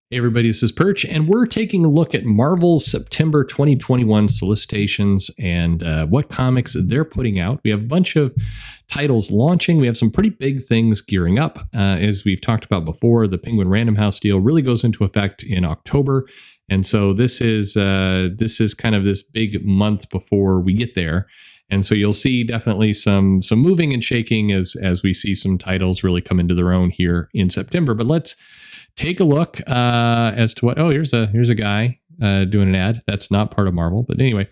Hey everybody, this is Perch, and we're taking a look at Marvel's September 2021 solicitations and what comics they're putting out. We have a bunch of titles launching. We have some pretty big things gearing up. As we've talked about before, the Penguin Random House deal really goes into effect in October. And so this is kind of this big month before we get there. And so you'll see definitely some moving and shaking as we see some titles really come into their own here in September. But let's take a look as to what. Oh, here's a guy doing an ad. That's not part of Marvel, but anyway.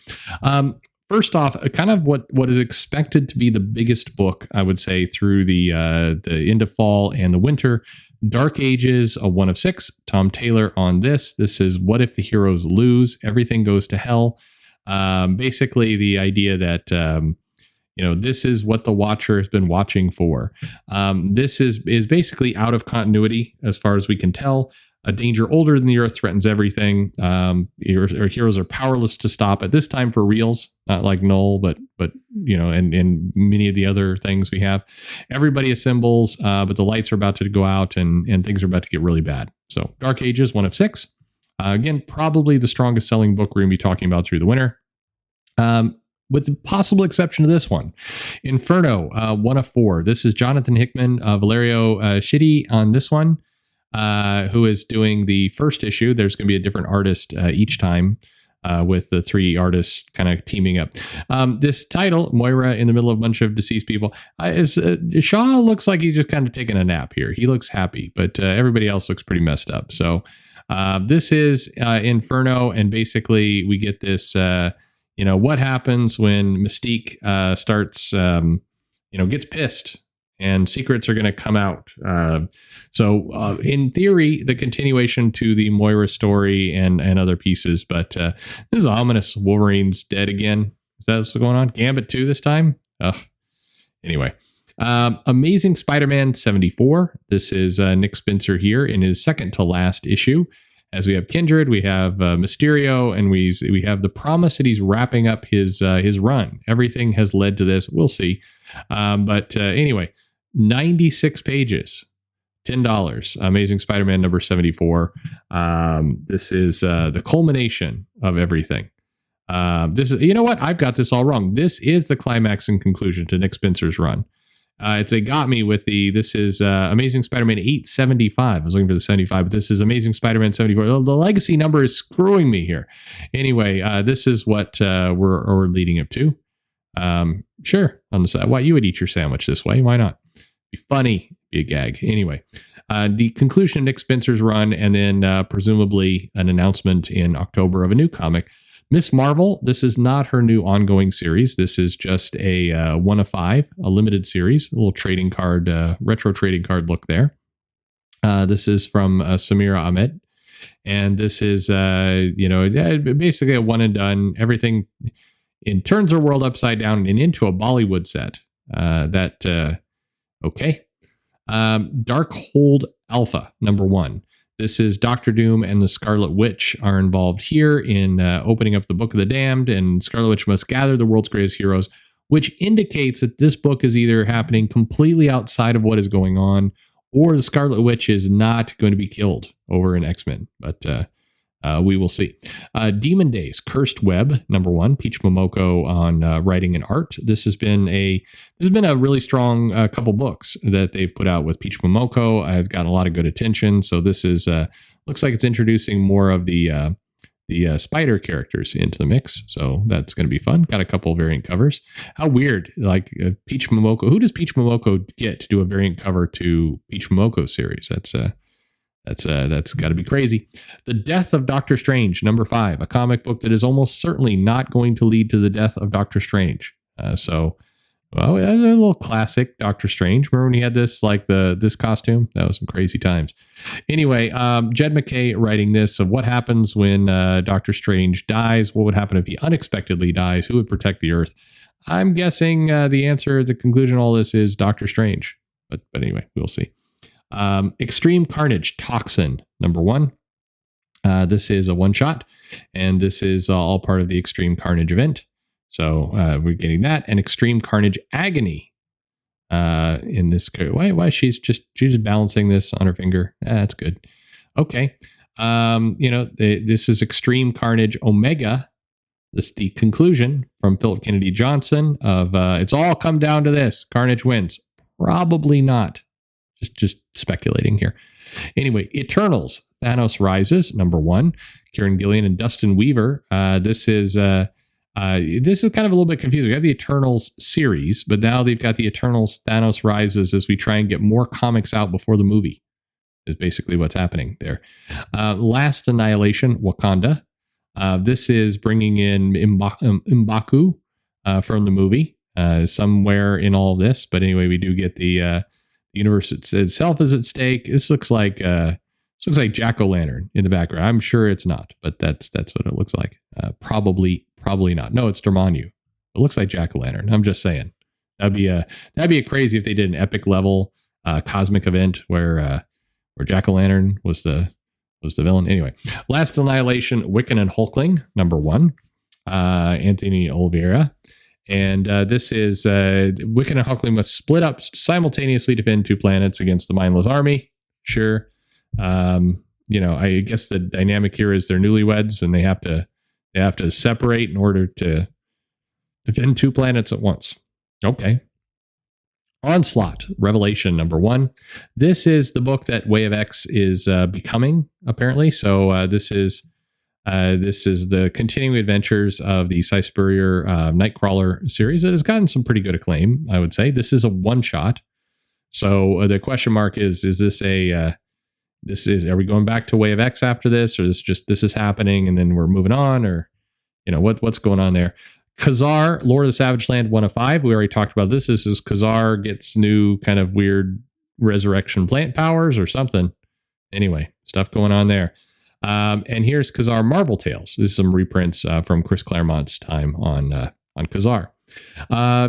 First off, kind of what is expected to be the biggest book, I would say, through the end of fall and the winter. Dark Ages, a 1 of 6. Tom Taylor on this. This is What If the Heroes Lose? Everything Goes to Hell. Basically, the idea that this is what the Watcher has been watching for. This is basically out of continuity as far as we can tell. A danger older than the Earth threatens everything. Our heroes are powerless to stop at this time for reals, not like Null, but and many of the other things we have. Everybody assembles, but the lights are about to go out and things are about to get really bad. So Dark Ages, 1 of 6. Again, probably the strongest selling book we're going to be talking about through the winter. With the possible exception of this one. Inferno, 1 of 4. This is Jonathan Hickman, Valerio Schiti on this one, who is doing the first issue. There's going to be a different artist each time with the 3 artists kind of teaming up. This title, Moira in the middle of a bunch of deceased people, Shaw looks like he's just kind of taking a nap here. He looks happy, but everybody else looks pretty messed up. So this is Inferno, and basically we get this... what happens when Mystique starts, gets pissed and secrets are going to come out. So in theory, the continuation to the Moira story and other pieces, but this is ominous. Wolverine's dead again. Is that what's going on? Gambit 2 this time? Anyway. Amazing Spider-Man 74. This is Nick Spencer here in his second to last issue. As we have Kindred, we have Mysterio, and we have the promise that he's wrapping up his run. Everything has led to this. We'll see. But anyway, 96 pages, $10. Amazing Spider-Man number 74. This is the culmination of everything. This is, what? I've got this all wrong. This is the climax and conclusion to Nick Spencer's run. It got me with this is Amazing Spider-Man 875. I was looking for the 75, but this is Amazing Spider-Man 74. The legacy number is screwing me here. Anyway, this is what we're leading up to. Sure, on the side. Why you would eat your sandwich this way? Why not? Be funny, be a gag. Anyway, the conclusion of Nick Spencer's run, and then presumably an announcement in October of a new comic. Miss Marvel, this is not her new ongoing series. This is just a 1 of 5, a limited series, a little trading card, retro trading card look there. This is from Samira Ahmed. And this is, basically a one and done. Everything turns her world upside down and into a Bollywood set. Okay. Darkhold Alpha, number 1. This is Doctor Doom and the Scarlet Witch are involved here in opening up the Book of the Damned, and Scarlet Witch must gather the world's greatest heroes, which indicates that this book is either happening completely outside of what is going on, or the Scarlet Witch is not going to be killed over in X-Men, but we will see. Demon Days, Cursed Web, number 1, Peach Momoko on writing and art. This has been a really strong couple books that they've put out with Peach Momoko. I've gotten a lot of good attention. So this is looks like it's introducing more of the spider characters into the mix. So that's going to be fun. Got a couple variant covers. How weird! Like Peach Momoko. Who does Peach Momoko get to do a variant cover to Peach Momoko series? That's got to be crazy. The Death of Doctor Strange, number 5, a comic book that is almost certainly not going to lead to the death of Doctor Strange. A little classic Doctor Strange. Remember when he had this costume? That was some crazy times. Anyway, Jed MacKay writing this of what happens when Doctor Strange dies. What would happen if he unexpectedly dies? Who would protect the Earth? I'm guessing the conclusion of all this is Doctor Strange. But anyway, we'll see. Extreme Carnage, Toxin, number 1. This is a one-shot, and this is all part of the Extreme Carnage event. So we're getting that. And Extreme Carnage Agony in this. Why she's just balancing this on her finger. That's good. Okay. This is Extreme Carnage Omega. This is the conclusion from Philip Kennedy Johnson of it's all come down to this. Carnage wins. Probably not. Just speculating here. Anyway, Eternals. Thanos Rises, number 1. Kieran Gillian and Dustin Weaver. This is kind of a little bit confusing. We have the Eternals series, but now they've got the Eternals Thanos Rises as we try and get more comics out before the movie. Is basically what's happening there. Last Annihilation, Wakanda. This is bringing in M'Baku from the movie somewhere in all of this. But anyway, we do get the universe itself is at stake. This looks like Jack-o'-lantern in the background. I'm sure it's not, but that's what it looks like. Probably not. No, it's Dormammu. It looks like Jack-o'-lantern. I'm just saying that'd be a crazy if they did an epic level cosmic event where Jack-o'-lantern was the villain. Anyway, Last Annihilation, Wiccan and Hulkling, number 1. Anthony Oliveira. And this is Wiccan and Hulkling must split up simultaneously to defend 2 planets against the mindless army. Sure. I guess the dynamic here is they're newlyweds and they have to separate in order to defend 2 planets at once. Okay. Onslaught, Revelation, number 1. This is the book that Way of X is becoming, apparently. So this is the continuing adventures of the Cy Spurrier Nightcrawler series that has gotten some pretty good acclaim, I would say. This is a one-shot. So the question mark is are we going back to Way of X after this, or this is happening and then we're moving on, or what's going on there? Khazar, Lord of the Savage Land 105. We already talked about this. This is Khazar gets new kind of weird resurrection plant powers or something. Anyway, stuff going on there. And here's Khazar Marvel Tales. This is some reprints from Chris Claremont's time on Khazar.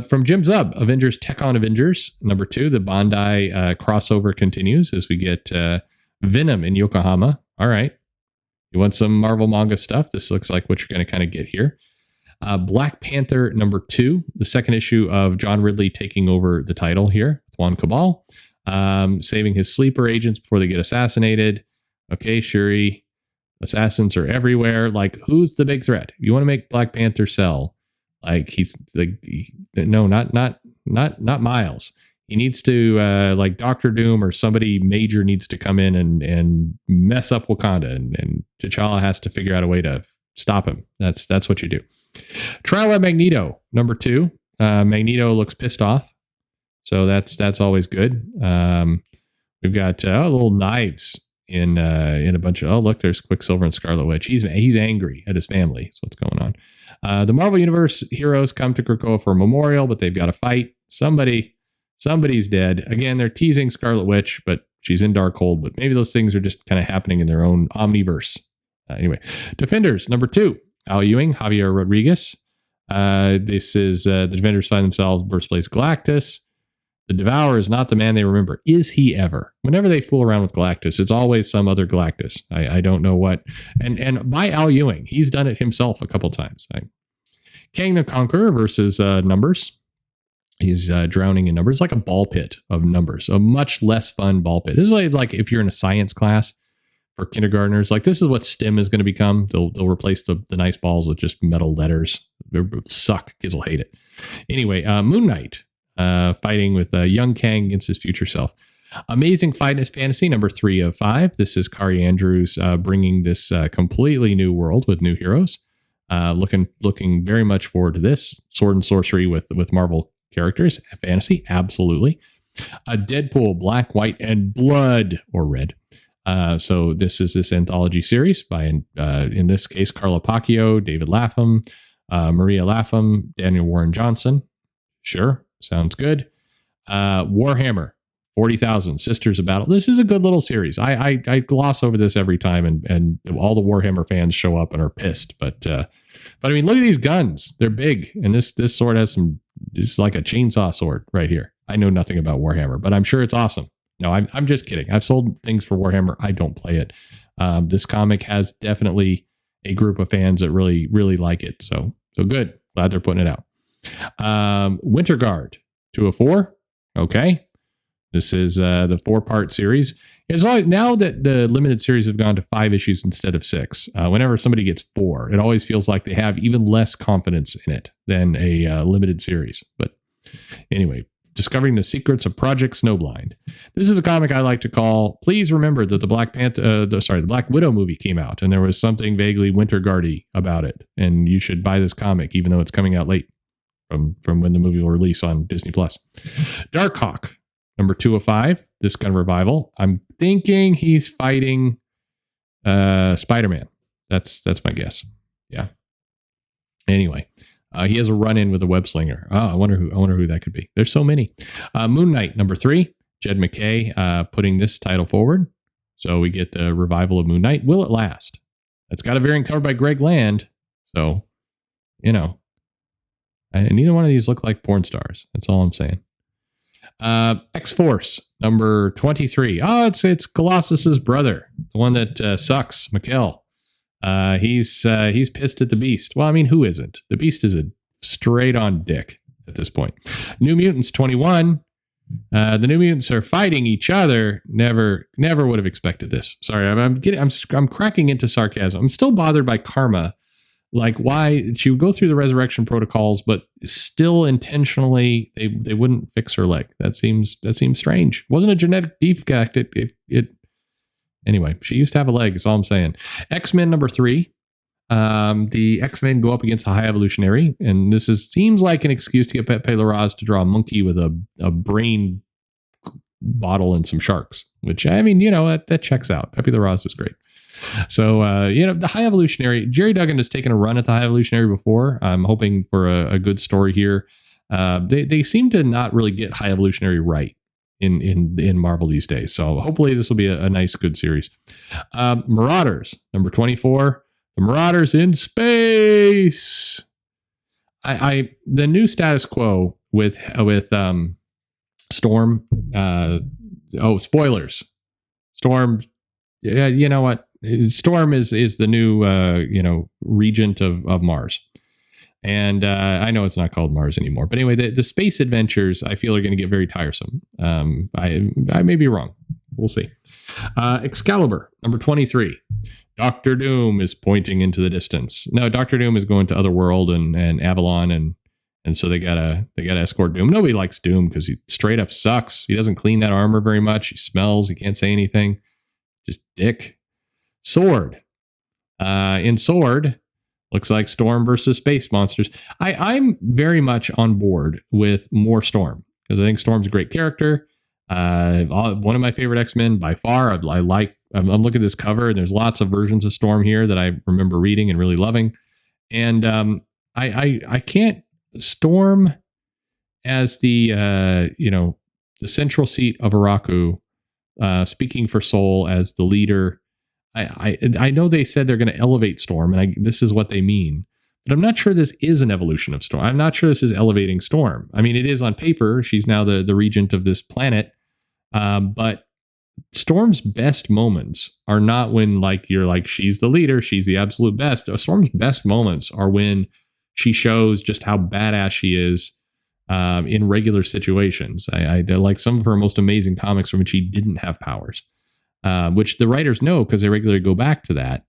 From Jim Zub, Avengers Tech on Avengers, number 2. The Bandai crossover continues as we get Venom in Yokohama. All right. You want some Marvel manga stuff? This looks like what you're going to kind of get here. Black Panther number 2, the second issue of John Ridley taking over the title here. Juan Cabal, saving his sleeper agents before they get assassinated. Okay, Shuri, assassins are everywhere. Like, who's the big threat? You want to make Black Panther sell? Like, he's like, no, not Miles. He needs to like Doctor Doom or somebody major needs to come in and mess up Wakanda, and T'Challa has to figure out a way to stop him. That's what you do. Trial of Magneto, number 2. Magneto looks pissed off, so that's always good. We've got little knives in a bunch of. Oh, look, there's Quicksilver and Scarlet Witch. He's angry at his family. That's what's going on. The Marvel Universe heroes come to Krakoa for a memorial, but they've got to fight. Somebody's dead. Again, they're teasing Scarlet Witch, but she's in Darkhold. But maybe those things are just kind of happening in their own omniverse. Anyway, Defenders, number 2. Al Ewing, Javier Rodriguez. This is the Defenders find themselves birthplace Galactus. The Devourer is not the man they remember. Is he ever? Whenever they fool around with Galactus, it's always some other Galactus. I don't know what. And by Al Ewing, he's done it himself a couple times. Kang the Conqueror versus Numbers. He's drowning in numbers, like a ball pit of numbers. A much less fun ball pit. This is like if you're in a science class for kindergartners, like this is what STEM is going to become. They'll replace the nice balls with just metal letters. They'll suck. Kids will hate it. Anyway, Moon Knight fighting with young Kang against his future self. Amazing Fantasy, number 3 of 5. This is Kari Andrews bringing this completely new world with new heroes. Looking very much forward to this. Sword and sorcery with Marvel characters. Fantasy, absolutely. Deadpool, Black, White, and Blood, or Red. So this is this anthology series by, in this case, Carla Pacchio, David Lapham, Maria Lapham, Daniel Warren Johnson. Sure, sounds good. Warhammer, 40,000, Sisters of Battle. This is a good little series. I gloss over this every time, and all the Warhammer fans show up and are pissed. But I mean, look at these guns. They're big, and this sword has some. It's like a chainsaw sword right here. I know nothing about Warhammer, but I'm sure it's awesome. No, I'm just kidding. I've sold things for Warhammer. I don't play it. This comic has definitely a group of fans that really, really like it. So good. Glad they're putting it out. Winter Guard, 2 of 4. Okay. This is the 4-part series. It's always, now that the limited series have gone to 5 issues instead of 6, whenever somebody gets 4, it always feels like they have even less confidence in it than a limited series. But anyway, discovering the secrets of Project Snowblind. This is a comic I like to call. Please remember that the the Black Widow movie came out, and there was something vaguely Winter Guardy about it, and you should buy this comic even though it's coming out late from when the movie will release on Disney Plus. Darkhawk, number 2 of 5. This kind of revival. I'm thinking he's fighting Spider-Man. That's my guess. Yeah. Anyway, he has a run-in with a web slinger. Oh, I wonder who that could be. There's so many. Moon Knight, number 3. Jed McKay putting this title forward. So we get the revival of Moon Knight. Will it last? It's got a variant covered by Greg Land. So, neither one of these look like porn stars. That's all I'm saying. X-Force, number 23. Oh, it's Colossus's brother, the one that sucks, Mikkel. He's pissed at the Beast. Well, I mean, who isn't? The Beast is a straight-on dick at this point. New Mutants 21. The New Mutants are fighting each other. Never would have expected this. Sorry, I'm cracking into sarcasm. I'm still bothered by Karma. Like, why she would go through the resurrection protocols, but still intentionally they wouldn't fix her leg. That seems strange. It wasn't a genetic defect. Anyway, she used to have a leg. Is all I'm saying. X-Men number 3. The X-Men go up against the High Evolutionary, and this seems like an excuse to get Pepe Larraz to draw a monkey with a brain bottle and some sharks. Which, I mean, that checks out. Pepe Larraz is great. So, the High Evolutionary, Jerry Duggan has taken a run at the High Evolutionary before. I'm hoping for a good story here. They seem to not really get High Evolutionary right in Marvel these days. So hopefully this will be a nice, good series. Marauders, number 24. The Marauders in space. The new status quo with Storm. Spoilers. Storm. Yeah, you know what? Storm is the new regent of Mars, and I know it's not called Mars anymore. But anyway, the space adventures I feel are going to get very tiresome. I may be wrong. We'll see. Excalibur, number 23. Doctor Doom is pointing into the distance. No, Doctor Doom is going to Otherworld and Avalon, and so they gotta escort Doom. Nobody likes Doom because he straight up sucks. He doesn't clean that armor very much. He smells. He can't say anything. Just dick. Sword. In Sword, looks like Storm versus space monsters. I'm very much on board with more Storm because I think Storm's a great character. One of my favorite X-Men by far. I'm looking at this cover, and there's lots of versions of Storm here that I remember reading and really loving. And I can't Storm as the central seat of Araku, speaking for Soul as the leader. I know they said they're going to elevate Storm, and this is what they mean. But I'm not sure this is an evolution of Storm. I'm not sure this is elevating Storm. I mean, it is on paper. She's now the regent of this planet. But Storm's best moments are not when you're like, she's the leader, she's the absolute best. Storm's best moments are when she shows just how badass she is in regular situations. I like some of her most amazing comics from when she didn't have powers, which the writers know because they regularly go back to that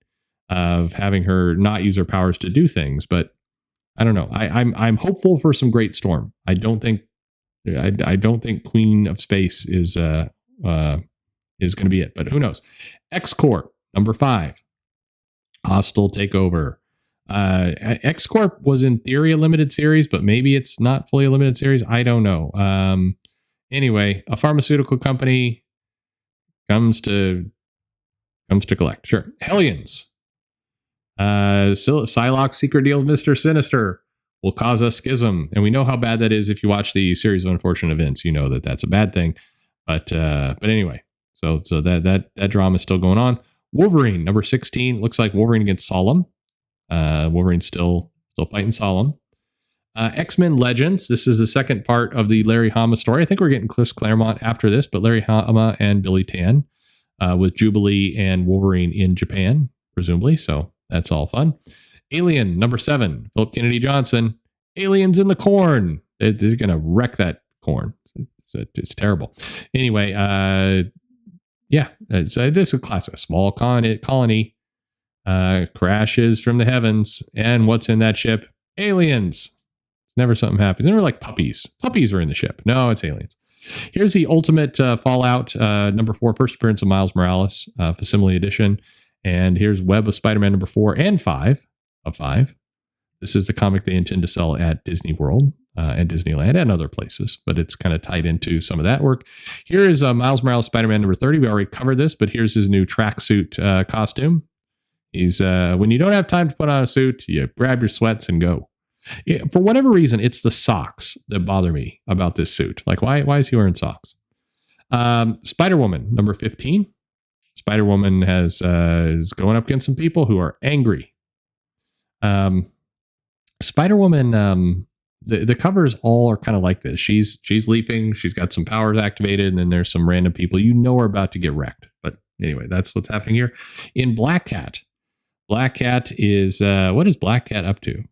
of having her not use her powers to do things. But I don't know. I'm hopeful for some great Storm. I don't think Queen of Space is going to be it, but who knows? X-Corp, number 5. Hostile Takeover. X-Corp was in theory a limited series, but maybe it's not fully a limited series. I don't know. Anyway, a pharmaceutical company comes to collect. Sure. Hellions. Psylocke's secret deal with Mr. Sinister will cause a schism. And we know how bad that is. If you watch the series of unfortunate events, you know that that's a bad thing. But anyway, so that drama is still going on. Wolverine, number 16. Looks like Wolverine against Solemn. Wolverine's still fighting Solemn. X-Men Legends. This is the second part of the Larry Hama story. I think we're getting Chris Claremont after this, but Larry Hama and Billy Tan with Jubilee and Wolverine in Japan, presumably. So that's all fun. Alien, number 7. Philip Kennedy Johnson. Aliens in the corn. They're going to wreck that corn. It's terrible. Anyway, Yeah, this is a classic. A small colony crashes from the heavens, and what's in that ship? Aliens. Never something happens. Never like puppies. Puppies are in the ship. No, it's aliens. Here's the ultimate Fallout number 4, first appearance of Miles Morales, Facsimile Edition. And here's Web of Spider-Man number 4 and 5 of 5. This is the comic they intend to sell at Disney World and Disneyland and other places, but it's kind of tied into some of that work. Here is Miles Morales Spider-Man number 30. We already covered this, but here's his new tracksuit costume. He's when you don't have time to put on a suit, you grab your sweats and go. Yeah, for whatever reason, it's the socks that bother me about this suit. Like, why is he wearing socks? Spider-Woman number 15. Spider-Woman is going up against some people who are angry. Spider-Woman, the covers all are kind of like this. She's leaping. She's got some powers activated, and then there's some random people are about to get wrecked. But anyway, that's what's happening here. In Black Cat is what is Black Cat up to?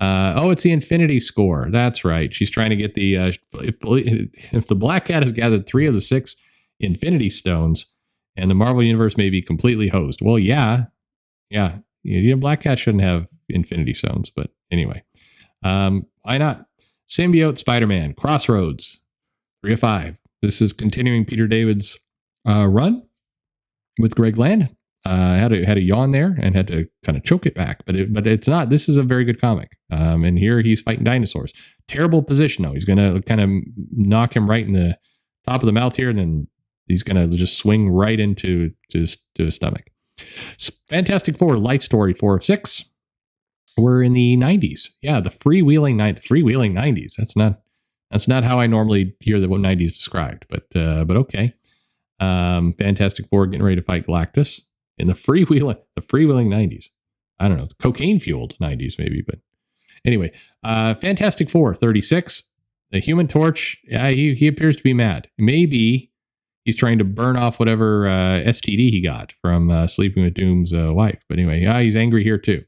It's the Infinity Score. That's right. She's trying to get the if the Black Cat has gathered 3 of the 6 Infinity Stones, and the Marvel Universe may be completely hosed. Well, yeah. Black Cat shouldn't have Infinity Stones, but anyway, why not? Symbiote Spider-Man Crossroads 3 of 5. This is continuing Peter David's run with Greg Land. Had a yawn there and had to kind of choke it back, but it's not. This is a very good comic. And here he's fighting dinosaurs. Terrible position though. He's gonna kind of knock him right in the top of the mouth here, and then he's gonna just swing right into his stomach. Fantastic Four Life Story 4 of 6. We're in the 90s. Yeah, the freewheeling 90s. That's not how I normally hear the 90s described, but okay. Fantastic Four getting ready to fight Galactus. In the freewheeling 90s. I don't know, cocaine fueled 90s maybe, but anyway, Fantastic Four 36. The Human Torch, he appears to be mad. Maybe he's trying to burn off whatever STD he got from sleeping with Doom's wife. But anyway, he's angry here too.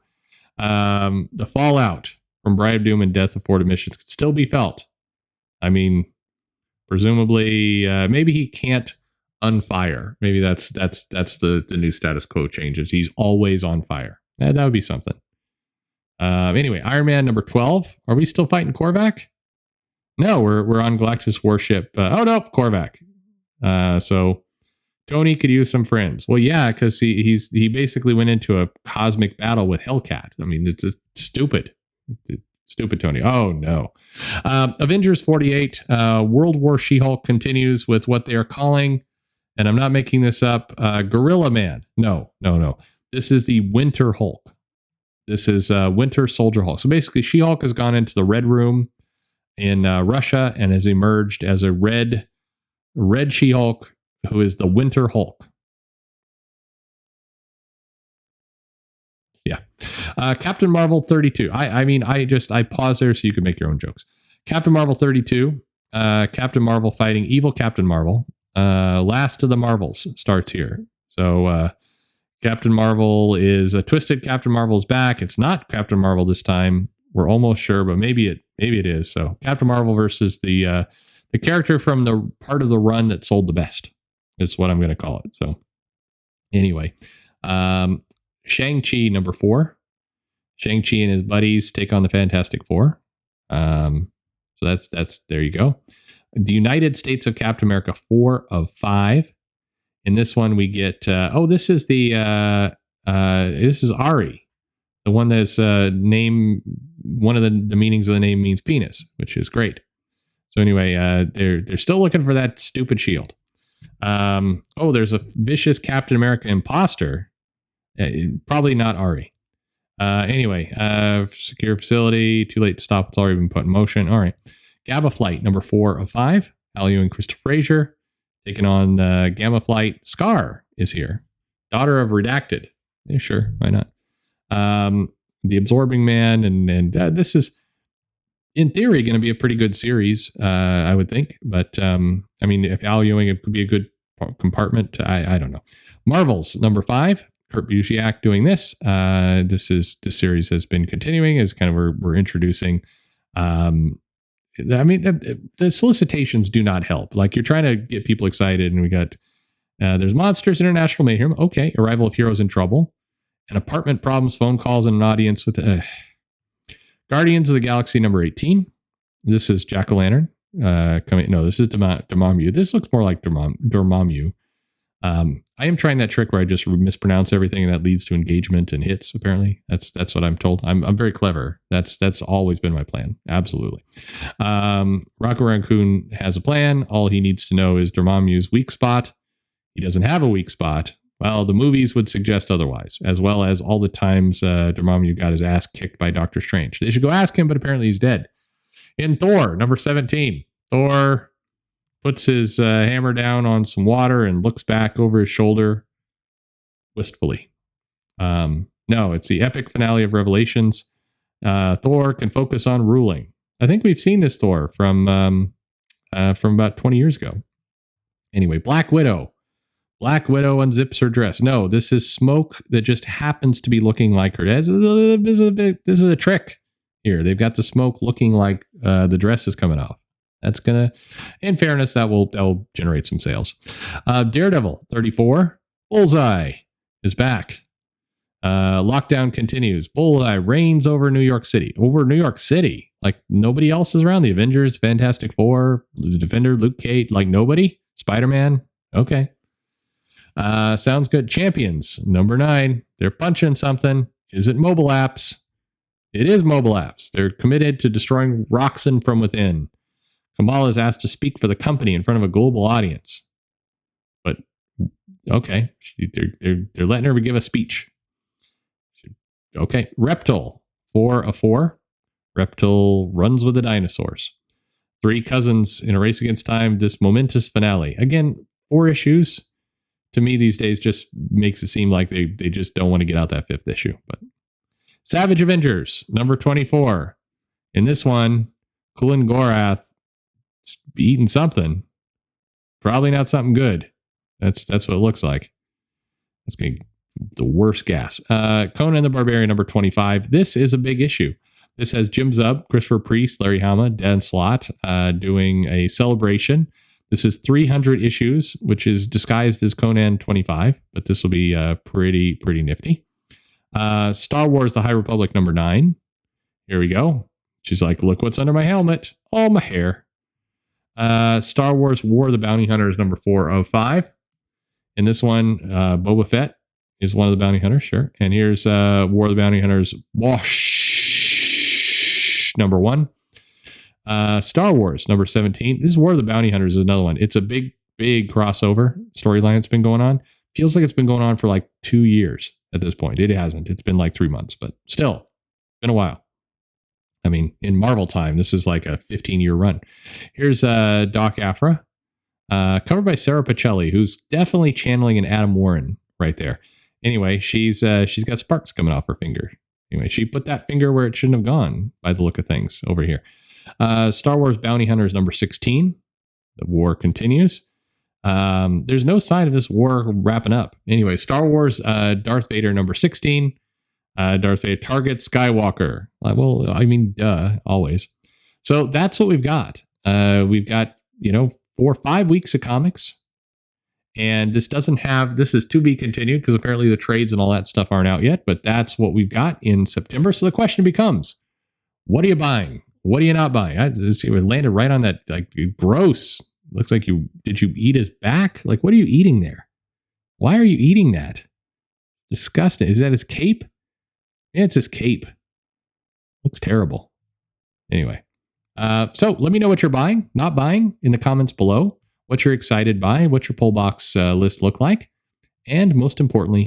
The fallout from Bride of Doom and Death of Fort Emissions could still be felt. I mean, presumably, maybe he can't unfire. Maybe that's the new status quo changes. He's always on fire. That would be something. Anyway, Iron Man number 12. Are we still fighting Korvac? No, we're on Galactus warship. Korvac. So Tony could use some friends. Well, yeah, because he basically went into a cosmic battle with Hellcat. I mean, it's stupid. Stupid Tony. Oh no. Avengers 48. World War She-Hulk continues with what they are calling, and I'm not making this up, Gorilla Man. No. This is the Winter Hulk. This is Winter Soldier Hulk. So basically, She-Hulk has gone into the Red Room in Russia and has emerged as a red She-Hulk who is the Winter Hulk. Yeah. Captain Marvel 32. I pause there so you can make your own jokes. Captain Marvel 32. Captain Marvel fighting evil Captain Marvel. Last of the Marvels starts here. So Captain Marvel is a twisted Captain Marvel's back. It's not Captain Marvel this time. We're almost sure, but maybe it is. So Captain Marvel versus the character from the part of the run that sold the best is what I'm going to call it. So anyway, Shang-Chi number 4. Shang-Chi and his buddies take on the Fantastic Four. So that's there you go. The United States of Captain America 4 of 5. In this one, we get this is this is Ari, the one that's name. One of the meanings of the name means penis, which is great. So anyway, they're still looking for that stupid shield. There's a vicious Captain America imposter. Probably not Ari. Anyway, secure facility. Too late to stop. It's already been put in motion. All right. Gamma Flight number 4 of 5. Al Ewing, Christopher Frazier taking on Gamma Flight. Scar is here. Daughter of Redacted. Yeah, sure. Why not? The Absorbing Man. And this is, in theory, going to be a pretty good series, I would think. But, if Al Ewing, it could be a good compartment. I don't know. Marvels number 5. Kurt Busiek doing this. This series has been continuing as kind of we're introducing. The solicitations do not help. Like, you're trying to get people excited, and we got There's Monsters, International Mayhem. Okay. Arrival of Heroes in Trouble. An Apartment Problems, Phone Calls, and an Audience with Guardians of the Galaxy number 18. This is Jack-O-Lantern. This is Dormammu. This looks more like Dormammu. I am trying that trick where I just mispronounce everything and that leads to engagement and hits. Apparently, that's what I'm told. I'm very clever. That's always been my plan. Absolutely. Rocket Raccoon has a plan. All he needs to know is Dormammu's weak spot. He doesn't have a weak spot. Well, the movies would suggest otherwise, as well as all the times Dormammu got his ass kicked by Doctor Strange. They should go ask him, but apparently he's dead. In Thor, number 17, Thor puts his hammer down on some water and looks back over his shoulder wistfully. No, it's the epic finale of Revelations. Thor can focus on ruling. I think we've seen this Thor from about 20 years ago. Anyway, Black Widow. Black Widow unzips her dress. No, this is smoke that just happens to be looking like her. This is a trick here. They've got the smoke looking like the dress is coming off. That's gonna, in fairness, that will generate some sales. Daredevil 34. Bullseye is back. Lockdown continues. Bullseye reigns over New York City. Over New York City, like nobody else is around. The Avengers, Fantastic Four, the Defender, Luke Cage, like nobody. Spider-Man. Okay. Sounds good. Champions, number 9. They're punching something. Is it mobile apps? It is mobile apps. They're committed to destroying Roxxon from within. Kamala is asked to speak for the company in front of a global audience. But, okay. They're letting her give a speech. Okay. Reptile, 4 of 4. Reptile runs with the dinosaurs. 3 cousins in a race against time. This momentous finale. Again, 4 issues. To me, these days just makes it seem like they just don't want to get out that 5th issue. But Savage Avengers, number 24. In this one, Kulin Gorath eating something. Probably not something good. That's what it looks like. That's going to be the worst gas. Conan the Barbarian, number 25. This is a big issue. This has Jim Zub, Christopher Priest, Larry Hama, Dan Slott doing a celebration. This is 300 issues, which is disguised as Conan 25, but this will be pretty nifty. Star Wars The High Republic number 9. Here we go. She's like, look what's under my helmet. All my hair. Star Wars War of the Bounty Hunters number 4 of 5. In this one, Boba Fett is one of the bounty hunters, sure. And here's War of the Bounty Hunters Wash number 1. Star Wars number 17. This is War of the Bounty Hunters is another one. It's a big crossover storyline that's been going on. Feels like it's been going on for like 2 years at this point. It hasn't. It's been like 3 months, but still, been a while. I mean, in Marvel time, this is like a 15-year run. Here's Doc Afra, covered by Sarah Pacelli, who's definitely channeling an Adam Warren right there. Anyway, she's got sparks coming off her finger. Anyway, she put that finger where it shouldn't have gone by the look of things over here. Star Wars Bounty Hunters number 16. The war continues. There's no sign of this war wrapping up. Anyway, Star Wars Darth Vader number 16. Darth Vader targets Skywalker. Well, I mean, always. So that's what we've got. We've got, 4 or 5 weeks of comics. And this is to be continued because apparently the trades and all that stuff aren't out yet. But that's what we've got in September. So the question becomes, what are you buying? What are you not buying? It landed right on that, like, gross. Looks like did you eat his back? Like, what are you eating there? Why are you eating that? Disgusting. Is that his cape? Yeah, it's his cape. Looks terrible. Anyway. So let me know what you're buying, not buying in the comments below. What you're excited by, what your pull box list look like. And most importantly,